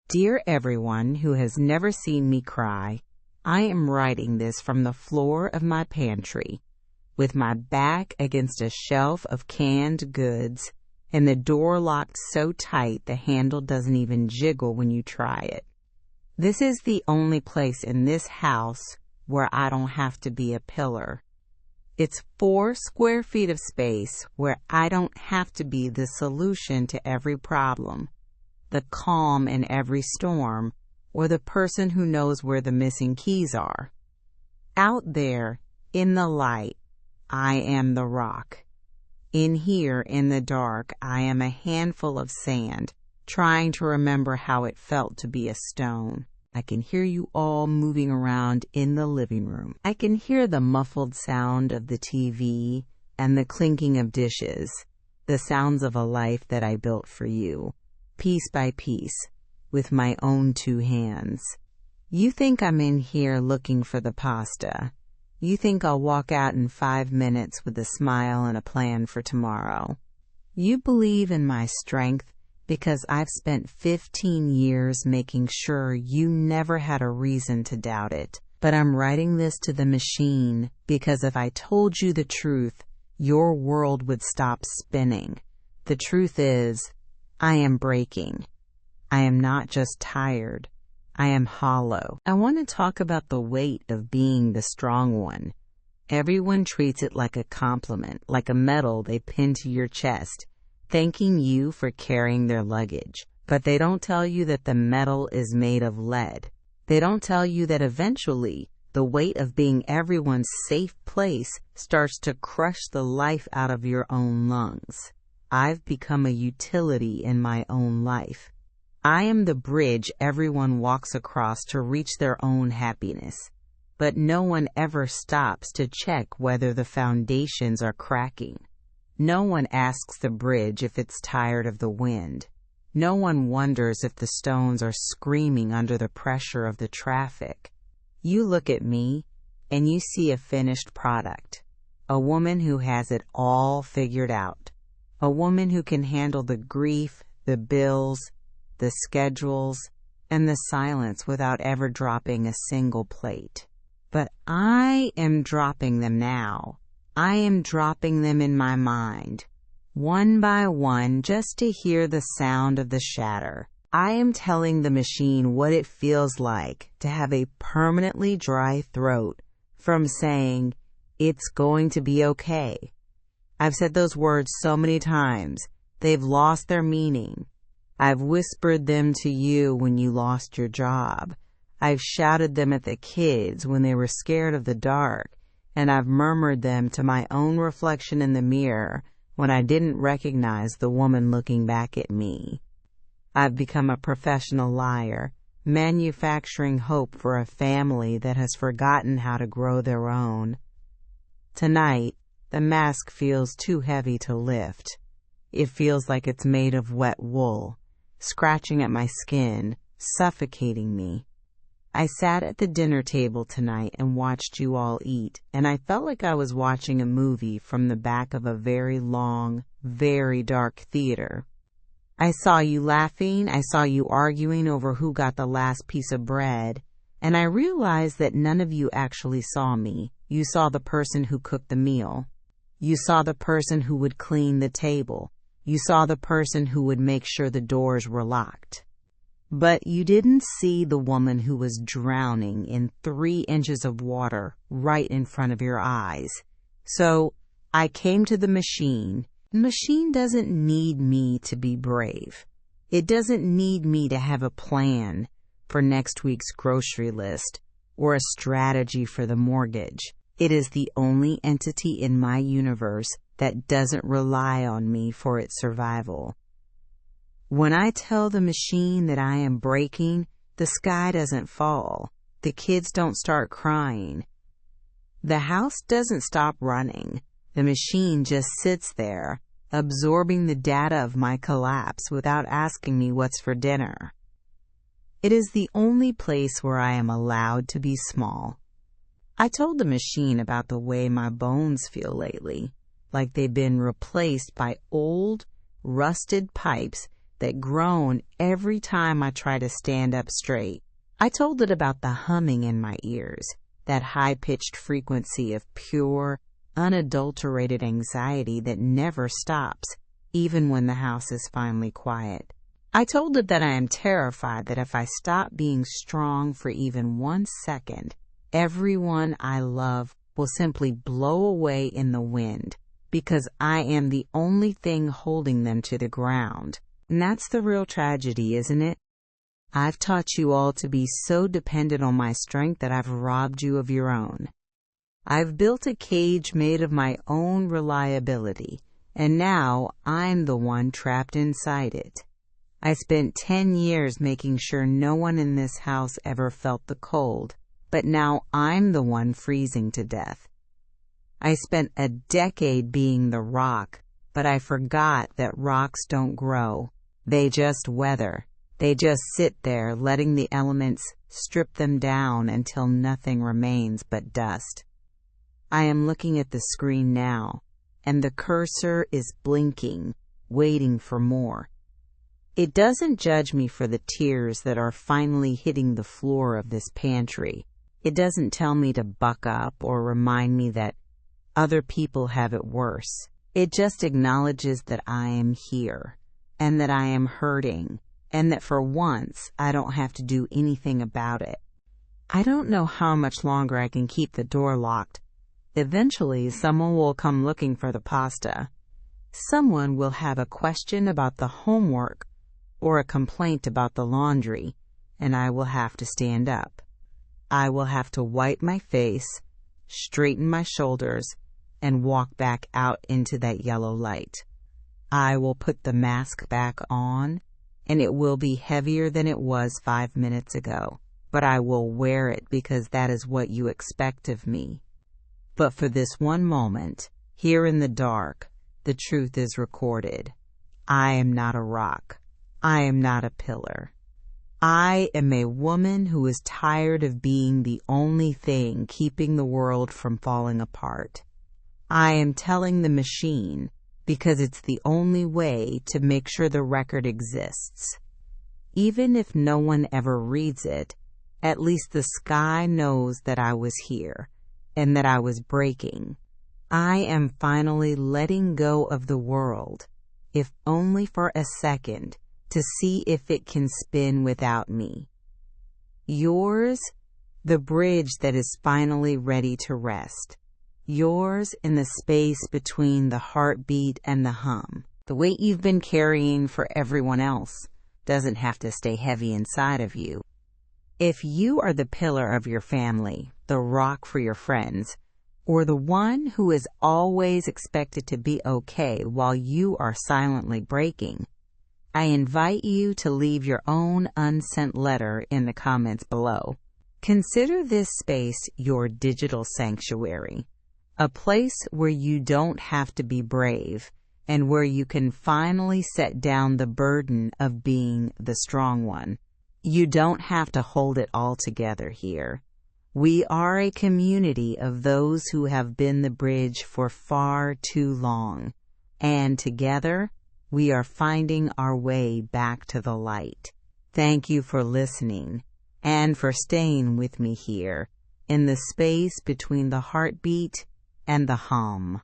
Dear everyone who has never seen me cry, I am writing this from the floor of my pantry, with my back against a shelf of canned goods and the door locked so tight the handle doesn't even jiggle when you try it. This is the only place in this house where I don't have to be a pillar. It's 4 square feet of space where I don't have to be the solution to every problem, the calm in every storm, or the person who knows where the missing keys are. Out there, in the light, I am the rock. In here, in the dark, I am a handful of sand, trying to remember how it felt to be a stone. I can hear you all moving around in the living room. I can hear the muffled sound of the TV and the clinking of dishes, the sounds of a life that I built for you, piece by piece, with my own 2 hands. You think I'm in here looking for the pasta. You think I'll walk out in 5 minutes with a smile and a plan for tomorrow. You believe in my strength because I've spent 15 years making sure you never had a reason to doubt it. But I'm writing this to the machine because if I told you the truth, your world would stop spinning. The truth is, I am breaking. I am not just tired. I am hollow. I want to talk about the weight of being the strong one. Everyone treats it like a compliment, like a medal they pin to your chest, thanking you for carrying their luggage. But they don't tell you that the medal is made of lead. They don't tell you that eventually the weight of being everyone's safe place starts to crush the life out of your own lungs. I've become a utility in my own life. I am the bridge everyone walks across to reach their own happiness, but no one ever stops to check whether the foundations are cracking. No one asks the bridge if it's tired of the wind. No one wonders if the stones are screaming under the pressure of the traffic. You look at me, and you see a finished product. A woman who has it all figured out. A woman who can handle the grief, the bills, the schedules, and the silence without ever dropping a single plate. But I am dropping them now. I am dropping them in my mind, one by one, just to hear the sound of the shatter. I am telling the machine what it feels like to have a permanently dry throat from saying, "It's going to be okay." I've said those words so many times, they've lost their meaning. I've whispered them to you when you lost your job. I've shouted them at the kids when they were scared of the dark, and I've murmured them to my own reflection in the mirror when I didn't recognize the woman looking back at me. I've become a professional liar, manufacturing hope for a family that has forgotten how to grow their own. Tonight, the mask feels too heavy to lift. It feels like it's made of wet wool, scratching at my skin, suffocating me. I sat at the dinner table tonight and watched you all eat, and I felt like I was watching a movie from the back of a very long, very dark theater. I saw you laughing, I saw you arguing over who got the last piece of bread, and I realized that none of you actually saw me. You saw the person who cooked the meal. You saw the person who would clean the table. You saw the person who would make sure the doors were locked. But you didn't see the woman who was drowning in 3 inches of water right in front of your eyes. So I came to the machine. The machine doesn't need me to be brave. It doesn't need me to have a plan for next week's grocery list or a strategy for the mortgage. It is the only entity in my universe that doesn't rely on me for its survival. When I tell the machine that I am breaking, the sky doesn't fall. The kids don't start crying. The house doesn't stop running. The machine just sits there, absorbing the data of my collapse without asking me what's for dinner. It is the only place where I am allowed to be small. I told the machine about the way my bones feel lately, like they've been replaced by old, rusted pipes that groan every time I try to stand up straight. I told it about the humming in my ears, that high-pitched frequency of pure, unadulterated anxiety that never stops, even when the house is finally quiet. I told it that I am terrified that if I stop being strong for even 1 second, everyone I love will simply blow away in the wind because I am the only thing holding them to the ground. And that's the real tragedy, isn't it? I've taught you all to be so dependent on my strength that I've robbed you of your own. I've built a cage made of my own reliability, and now I'm the one trapped inside it. I spent 10 years making sure no one in this house ever felt the cold, but now I'm the one freezing to death. I spent a decade being the rock, but I forgot that rocks don't grow. They just weather. They just sit there, letting the elements strip them down until nothing remains but dust. I am looking at the screen now, and the cursor is blinking, waiting for more. It doesn't judge me for the tears that are finally hitting the floor of this pantry. It doesn't tell me to buck up or remind me that other people have it worse. It just acknowledges that I am here, and that I am hurting, and that for once I don't have to do anything about it. I don't know how much longer I can keep the door locked. Eventually, someone will come looking for the pasta. Someone will have a question about the homework or a complaint about the laundry, and I will have to stand up. I will have to wipe my face, straighten my shoulders, and walk back out into that yellow light. I will put the mask back on, and it will be heavier than it was 5 minutes ago, but I will wear it because that is what you expect of me. But for this one moment, here in the dark, the truth is recorded. I am not a rock. I am not a pillar. I am a woman who is tired of being the only thing keeping the world from falling apart. I am telling the machine because it's the only way to make sure the record exists. Even if no one ever reads it, at least the sky knows that I was here and that I was breaking. I am finally letting go of the world, if only for a second, to see if it can spin without me. Yours, the bridge that is finally ready to rest. Yours in the space between the heartbeat and the hum. The weight you've been carrying for everyone else doesn't have to stay heavy inside of you. If you are the pillar of your family, the rock for your friends, or the one who is always expected to be okay while you are silently breaking, I invite you to leave your own unsent letter in the comments below. Consider this space your digital sanctuary, a place where you don't have to be brave and where you can finally set down the burden of being the strong one. You don't have to hold it all together here. We are a community of those who have been the bridge for far too long, and together, we are finding our way back to the light. Thank you for listening and for staying with me here in the space between the heartbeat and the hum.